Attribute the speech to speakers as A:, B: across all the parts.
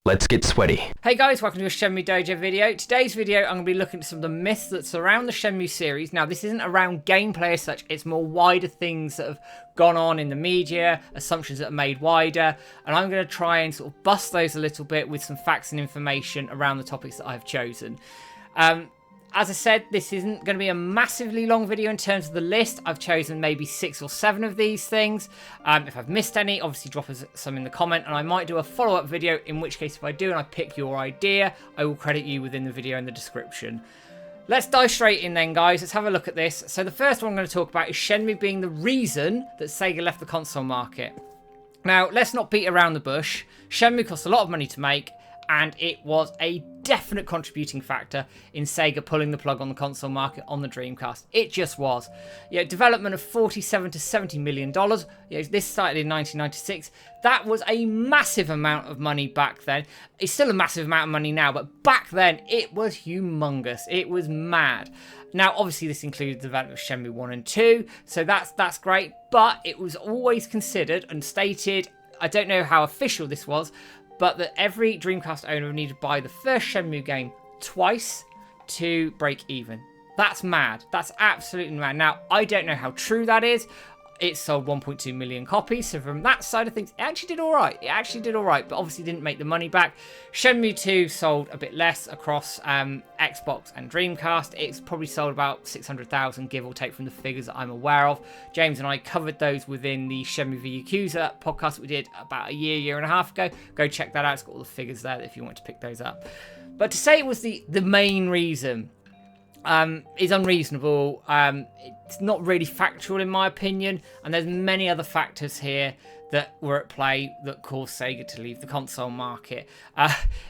A: Let's get sweaty.
B: Hey guys, welcome to a Shenmue Dojo video. Today's video, I'm going to be looking at some of the myths that surround the Shenmue series. Now, this isn't around gameplay as such, it's more wider things that have gone on in the media, assumptions that are made wider, and I'm going to try and sort of bust those a little bit with some facts and information around the topics that I've chosen. As I said, this isn't going to be a massively long video in terms of the list. I've chosen maybe 6 or 7 of these things. If I've missed any, obviously drop us some in the comment, and I might do a follow-up video, in which case if I do and I pick your idea, I will credit you within the video in the description. Let's dive straight in then, guys. Let's have a look at this. So the first one I'm going to talk about is Shenmue being the reason that Sega left the console market. Now, let's not beat around the bush. Shenmue cost a lot of money to make, and it was a definite contributing factor in Sega pulling the plug on the console market on the Dreamcast. It just was. Development of $47 to $70 million. This started in 1996. That was a massive amount of money back then. It's still a massive amount of money now, but back then it was humongous. It was mad. Now, obviously, this included the development of Shenmue 1 and 2, so that's great, but it was always considered and stated, I don't know how official this was, but that every Dreamcast owner needed to buy the first Shenmue game twice to break even. That's mad. That's absolutely mad. Now, I don't know how true that is. It sold 1.2 million copies, so from that side of things, it actually did all right. It actually did all right, but obviously didn't make the money back. Shenmue 2 sold a bit less across Xbox and Dreamcast. It's probably sold about 600,000, give or take, from the figures that I'm aware of. James and I covered those within the Shenmue v Yakuza podcast that we did about a year and a half ago. Go check that out. It's got all the figures there if you want to pick those up. But to say it was the main reason is unreasonable. It's not really factual in my opinion, and there's many other factors here that were at play that caused Sega to leave the console market.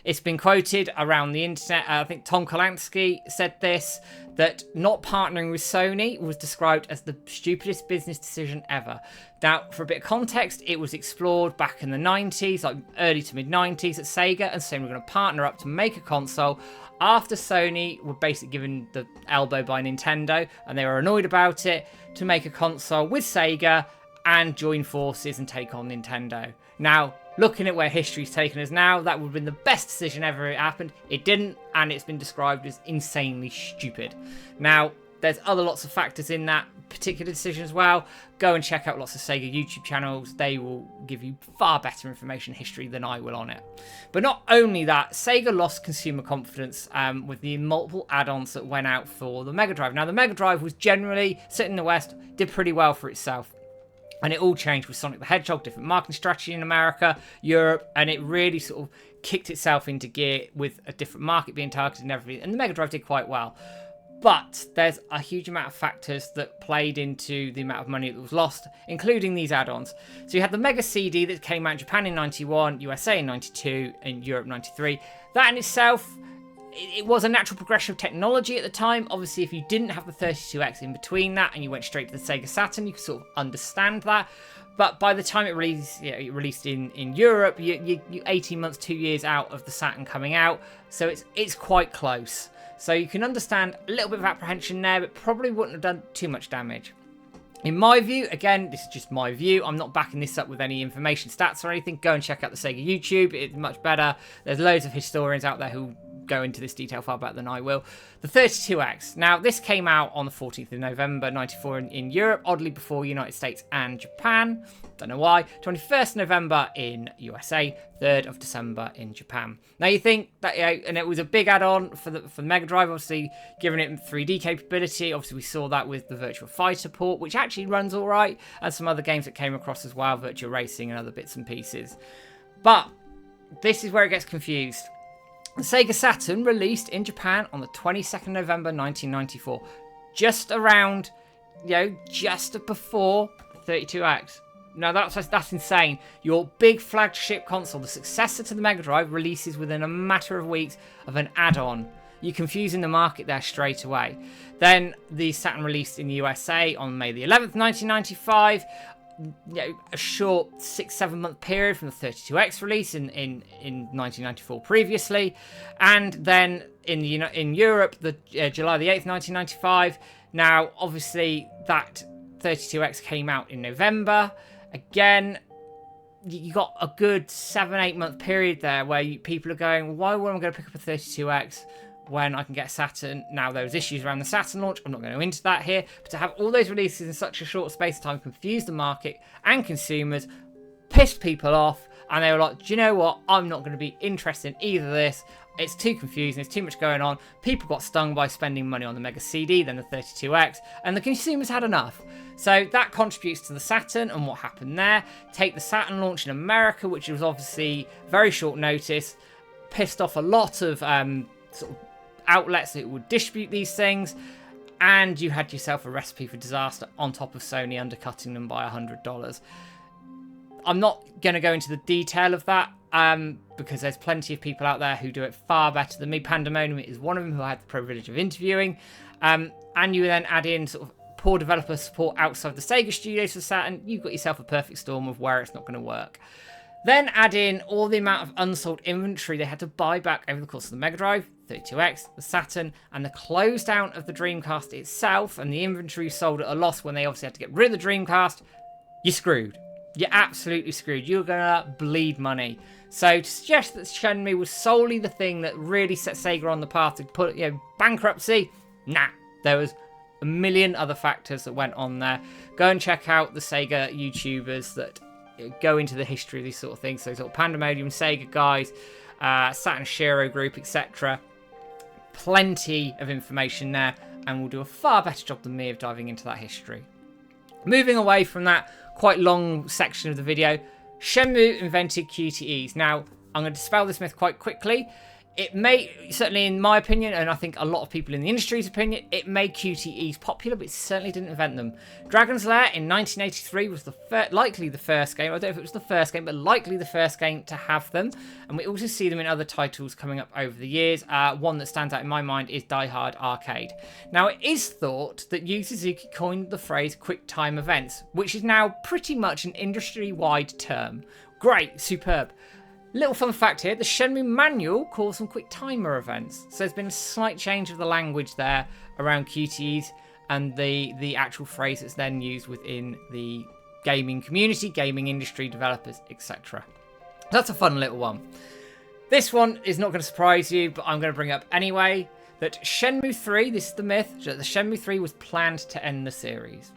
B: It's been quoted around the internet. I think Tom Kolansky said this, that not partnering with Sony was described as the stupidest business decision ever. Now, for a bit of context, it was explored back in the 90s, like early to mid 90s at Sega, and Sony were going to partner up to make a console after Sony were basically given the elbow by Nintendo, and they were annoyed about it, to make a console with Sega and join forces and take on Nintendo. Now, looking at where history's taken us now, that would have been the best decision ever it happened. It didn't, and it's been described as insanely stupid. Now, there's other lots of factors in that particular decision as well. Go and check out lots of Sega YouTube channels. They will give you far better information history than I will on it. But not only that, Sega lost consumer confidence with the multiple add-ons that went out for the Mega Drive. Now, the Mega Drive was generally, sitting in the West, did pretty well for itself. And it all changed with Sonic the Hedgehog, different marketing strategy in America, Europe, and it really sort of kicked itself into gear with a different market being targeted and everything. And the Mega Drive did quite well. But there's a huge amount of factors that played into the amount of money that was lost, including these add-ons. So you had the Mega CD that came out in Japan in 91, USA in 92, and Europe 93. That in itself, it was a natural progression of technology at the time. Obviously, if you didn't have the 32X in between that and you went straight to the Sega Saturn, you could sort of understand that. But by the time it released in Europe, you're 18 months, 2 years out of the Saturn coming out. So it's quite close. So you can understand a little bit of apprehension there, but probably wouldn't have done too much damage. In my view, again, this is just my view. I'm not backing this up with any information, stats or anything. Go and check out the Sega YouTube. It's much better. There's loads of historians out there who go into this detail far better than I will. The 32X. Now, this came out on the 14th of November 94 in Europe, oddly before United States and Japan. Don't know why. 21st November in USA, 3rd of December in Japan. Now, you think that, and it was a big add-on for the Mega Drive, obviously, giving it 3D capability. Obviously, we saw that with the Virtua Fighter port, which actually runs all right, and some other games that came across as well, Virtua Racing and other bits and pieces. But this is where it gets confused. The Sega Saturn released in Japan on the 22nd November 1994, just around, just before 32X. Now that's insane. Your big flagship console, the successor to the Mega Drive, releases within a matter of weeks of an add-on. You're confusing the market there straight away. Then the Saturn released in the USA on May the 11th, 1995. A short 6-7 month period from the 32X release in 1994 previously, and then in Europe the July the 8th 1995. Now obviously that 32X came out in November. Again, you got a good 7-8 month period there where people are going, why would I going to pick up a 32X when I can get a Saturn? Now, there was issues around the Saturn launch. I'm not going to go into that here. But to have all those releases in such a short space of time confused the market and consumers, pissed people off, and they were like, do you know what? I'm not going to be interested in either of this. It's too confusing. There's too much going on. People got stung by spending money on the Mega CD, then the 32X, and the consumers had enough. So that contributes to the Saturn and what happened there. Take the Saturn launch in America, which was obviously very short notice, pissed off a lot of sort of outlets that would distribute these things, and you had yourself a recipe for disaster on top of Sony undercutting them by $100. I'm not going to go into the detail of that because there's plenty of people out there who do it far better than me. Pandemonium is one of them who I had the privilege of interviewing. And you then add in sort of poor developer support outside the Sega studios for Saturn. You've got yourself a perfect storm of where it's not going to work. Then add in all the amount of unsold inventory they had to buy back over the course of the Mega Drive, 32X, the Saturn, and the close down of the Dreamcast itself, and the inventory sold at a loss when they obviously had to get rid of the Dreamcast. You're screwed. You're absolutely screwed. You're going to bleed money. So to suggest that Shenmue was solely the thing that really set Sega on the path to put, bankruptcy, nah. There was a million other factors that went on there. Go and check out the Sega YouTubers that go into the history of these sort of things. So sort of Pandemonium, Sega guys, Saturn Shiro Group, etc. Plenty of information there, and we'll do a far better job than me of diving into that history. Moving away from that quite long section of the video, Shenmue invented QTEs. Now, I'm going to dispel this myth quite quickly. It may, certainly in my opinion, and I think a lot of people in the industry's opinion, it made QTEs popular, but it certainly didn't invent them. Dragon's Lair in 1983 was likely the first game. I don't know if it was the first game, but likely the first game to have them. And we also see them in other titles coming up over the years. One that stands out in my mind is Die Hard Arcade. Now, it is thought that Yu Suzuki coined the phrase quick time events, which is now pretty much an industry-wide term. Great, superb. Little fun fact here, the Shenmue manual calls them quick timer events. So there's been a slight change of the language there around QTEs and the actual phrase that's then used within the gaming community, gaming industry, developers, etc. That's a fun little one. This one is not going to surprise you, but I'm going to bring up anyway, that Shenmue 3, this is the myth, that the Shenmue 3 was planned to end the series.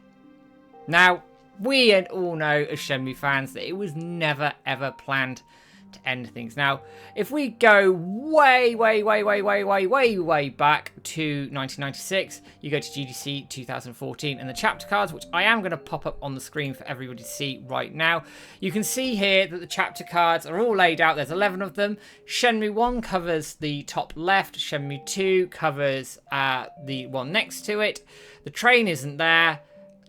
B: Now, we all know as Shenmue fans that it was never ever planned to end things. Now, if we go way back to 1996, you go to GDC 2014 and the chapter cards, which I am going to pop up on the screen for everybody to see right now. You can see here that the chapter cards are all laid out. There's 11 of them. Shenmue 1 covers the top left. Shenmue 2 covers the one next to it. The train isn't there.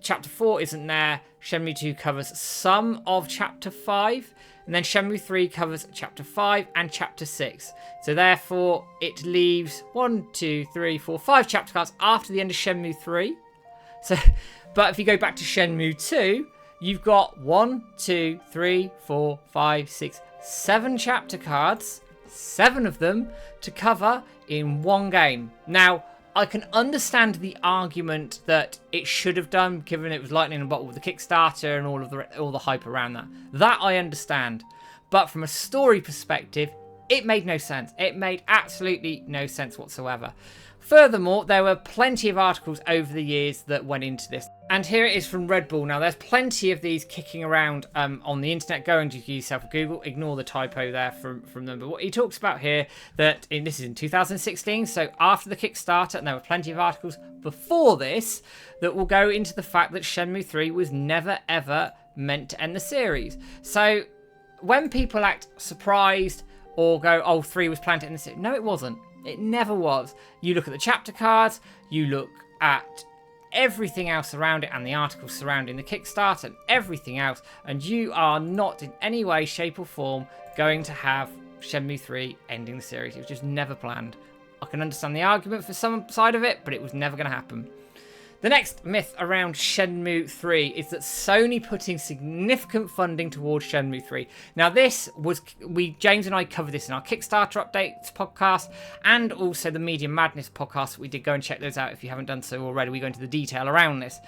B: Chapter 4 isn't there. Shenmue 2 covers some of Chapter 5. And then Shenmue 3 covers Chapter 5 and Chapter 6. So therefore, it leaves 5 chapter cards after the end of Shenmue 3. So, but if you go back to Shenmue 2, you've got 7 chapter cards, 7 of them, to cover in one game. Now, I can understand the argument that it should have done, given it was lightning in a bottle with the Kickstarter and all the hype around that. That I understand. But from a story perspective, it made no sense. It made absolutely no sense whatsoever. Furthermore, there were plenty of articles over the years that went into this. And here it is from Red Bull. Now, there's plenty of these kicking around on the internet. Go and do yourself a Google. Ignore the typo there from them. But what he talks about here, this is in 2016, so after the Kickstarter, and there were plenty of articles before this that will go into the fact that Shenmue 3 was never, ever meant to end the series. So when people act surprised or go, oh, 3 was planned to end the series, no, it wasn't. It never was. You look at the chapter cards, you look at everything else around it and the articles surrounding the Kickstarter and everything else, and you are not in any way, shape or form going to have Shenmue 3 ending the series. It was just never planned. I can understand the argument for some side of it, but it was never going to happen. The next myth around Shenmue 3 is that Sony putting significant funding towards Shenmue 3. Now this was, James and I covered this in our Kickstarter updates podcast and also the Media Madness podcast. We did go and check those out if you haven't done so already. We go into the detail around this.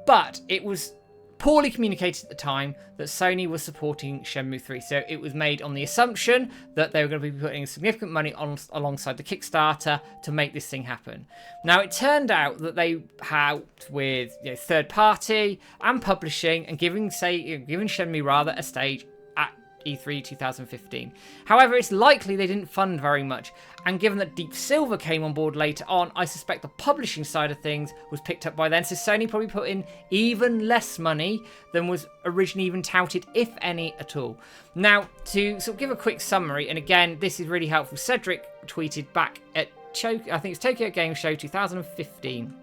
B: But it was poorly communicated at the time that Sony was supporting Shenmue 3. So it was made on the assumption that they were going to be putting significant money alongside the Kickstarter to make this thing happen. Now, it turned out that they helped with third party and publishing and giving Shenmue a stage at E3 2015. However, it's likely they didn't fund very much, and given that Deep Silver came on board later on, I suspect the publishing side of things was picked up by then, so Sony probably put in even less money than was originally even touted, if any at all. Now, to sort of give a quick summary, and again, this is really helpful, Cedric tweeted back at I think it's Tokyo Game Show 2015.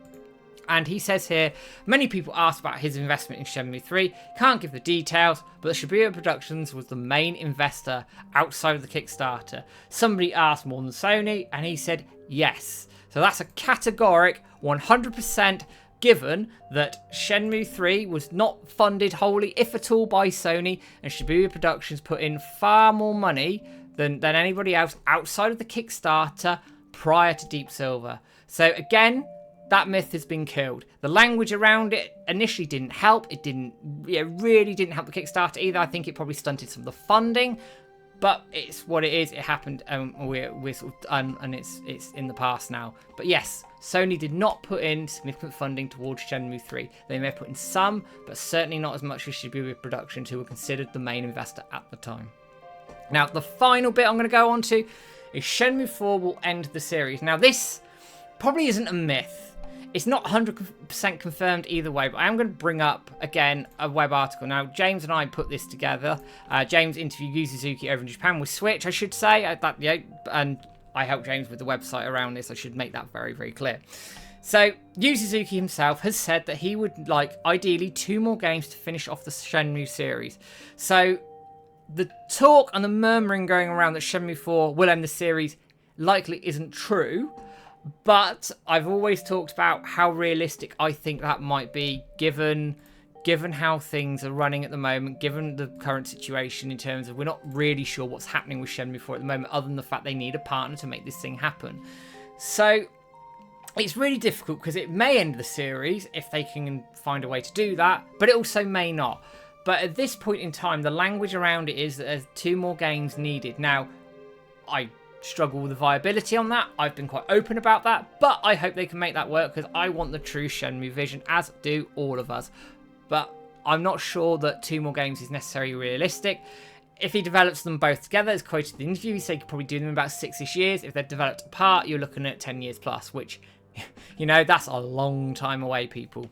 B: And he says here, many people asked about his investment in Shenmue 3. Can't give the details, but the Shibuya Productions was the main investor outside of the Kickstarter. Somebody asked more than Sony, and he said yes. So that's a categoric 100% given that Shenmue 3 was not funded wholly, if at all, by Sony, and Shibuya Productions put in far more money than anybody else outside of the Kickstarter prior to Deep Silver. So again, that myth has been killed. The language around it initially didn't help. It really didn't help the Kickstarter either. I think it probably stunted some of the funding, but it's what it is. It happened, we're sort of done, and it's in the past now. But yes, Sony did not put in significant funding towards Shenmue 3. They may have put in some, but certainly not as much as Shibuya Productions, who were considered the main investor at the time. Now, the final bit I'm going to go on to is Shenmue 4 will end the series. Now, this probably isn't a myth. It's not 100% confirmed either way, but I am going to bring up, again, a web article. Now, James and I put this together. James interviewed Yu Suzuki over in Japan with Switch, I should say. And I helped James with the website around this. I should make that very, very clear. So, Yu Suzuki himself has said that he would like, ideally, 2 more games to finish off the Shenmue series. So, the talk and the murmuring going around that Shenmue 4 will end the series likely isn't true. But I've always talked about how realistic I think that might be, given how things are running at the moment, given the current situation in terms of we're not really sure what's happening with Shenmue 4 at the moment, other than the fact they need a partner to make this thing happen. So it's really difficult because it may end the series if they can find a way to do that, but it also may not. But at this point in time, the language around it is that there's 2 more games needed. Now, I struggle with the viability on that. I've been quite open about that, but I hope they can make that work because I want the true Shenmue vision, as do all of us. But I'm not sure that 2 more games is necessarily realistic. If he develops them both together, as quoted in the interview, he said he could probably do them in about 6-ish years. If they're developed apart, you're looking at 10 years plus, which, that's a long time away, people.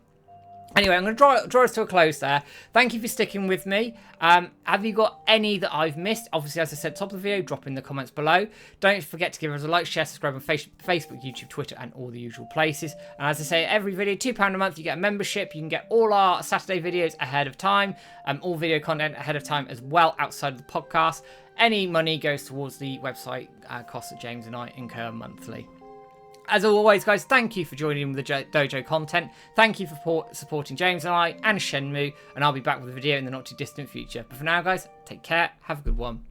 B: Anyway, I'm going to draw us to a close there. Thank you for sticking with me. Have you got any that I've missed? Obviously, as I said, top of the video, drop in the comments below. Don't forget to give us a like, share, subscribe on Facebook, YouTube, Twitter, and all the usual places. And as I say, every video, £2 a month, you get a membership. You can get all our Saturday videos ahead of time, all video content ahead of time as well, outside of the podcast. Any money goes towards the website costs that James and I incur monthly. As always, guys, thank you for joining in with the Dojo content. Thank you for supporting James and I and Shenmue, and I'll be back with a video in the not too distant future. But for now, guys, take care, have a good one.